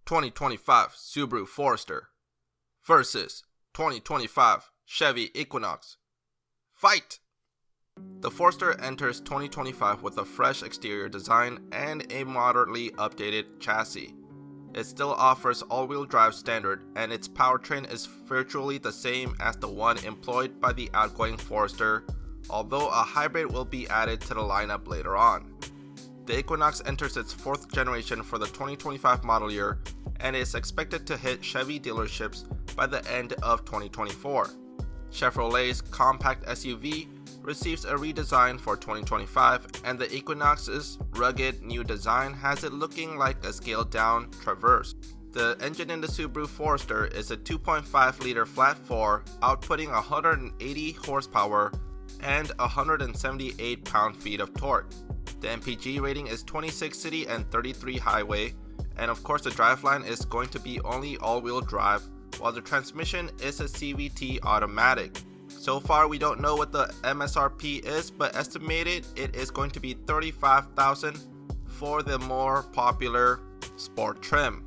2025 Subaru Forester versus 2025 Chevy Equinox. Fight! The Forester enters 2025 with a fresh exterior design and a moderately updated chassis. It still offers all-wheel drive standard, and its powertrain is virtually the same as the one employed by the outgoing Forester, although a hybrid will be added to the lineup later on. The Equinox enters its 4th generation for the 2025 model year and is expected to hit Chevy dealerships by the end of 2024. Chevrolet's compact SUV receives a redesign for 2025, and the Equinox's rugged new design has it looking like a scaled-down Traverse. The engine in the Subaru Forester is a 2.5-liter flat-4, outputting 180 horsepower and 178 pound-feet of torque. The MPG rating is 26 city and 33 highway, and of course the driveline is going to be only all-wheel drive, while the transmission is a CVT automatic. So far we don't know what the MSRP is, but estimated it is going to be $35,000 for the more popular Sport trim.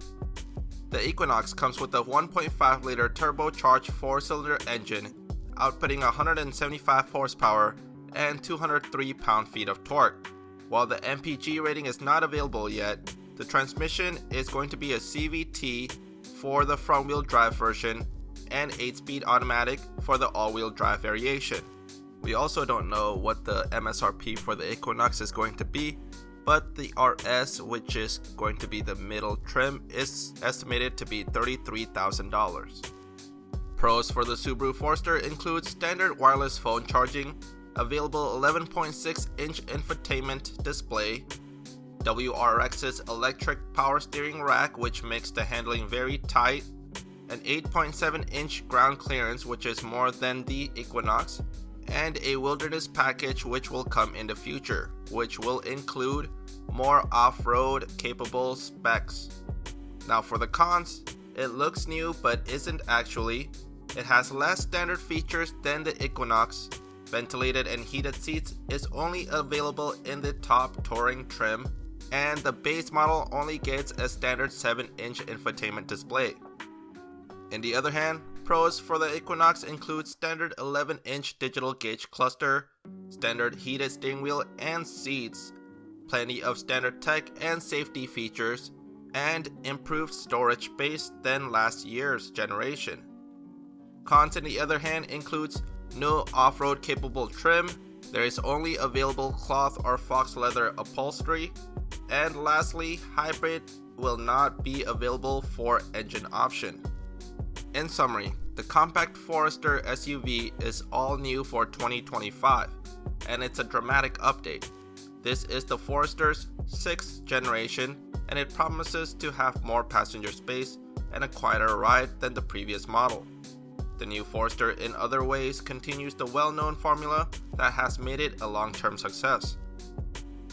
The Equinox comes with a 1.5-liter turbocharged 4-cylinder engine, outputting 175 horsepower and 203 pound-feet of torque. While the MPG rating is not available yet, the transmission is going to be a CVT for the front-wheel drive version and 8-speed automatic for the all-wheel drive variation. We also don't know what the MSRP for the Equinox is going to be, but the RS, which is going to be the middle trim, is estimated to be $33,000. Pros for the Subaru Forester include standard wireless phone charging, available 11.6-inch infotainment display, WRX's electric power steering rack, which makes the handling very tight, an 8.7-inch ground clearance, which is more than the Equinox, and a wilderness package which will come in the future, which will include more off-road capable specs. Now for the cons, it looks new but isn't actually. It has less standard features than the Equinox. Ventilated and heated seats is only available in the top touring trim, and the base model only gets a standard 7-inch infotainment display. On the other hand, pros for the Equinox include standard 11-inch digital gauge cluster, standard heated steering wheel and seats, plenty of standard tech and safety features, and improved storage space than last year's generation. Cons on the other hand includes no off-road capable trim, there is only available cloth or fox leather upholstery, and lastly, hybrid will not be available for engine option. In summary, the compact Forester SUV is all new for 2025, and it's a dramatic update. This is the Forester's 6th generation, and it promises to have more passenger space and a quieter ride than the previous model. The new Forester in other ways continues the well-known formula that has made it a long-term success.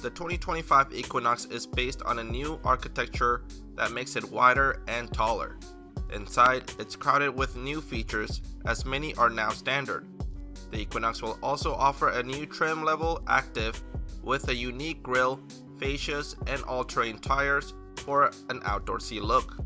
The 2025 Equinox is based on a new architecture that makes it wider and taller. Inside, it's crowded with new features, as many are now standard. The Equinox will also offer a new trim level Activ with a unique grille, fascias, and all-terrain tires for an outdoorsy look.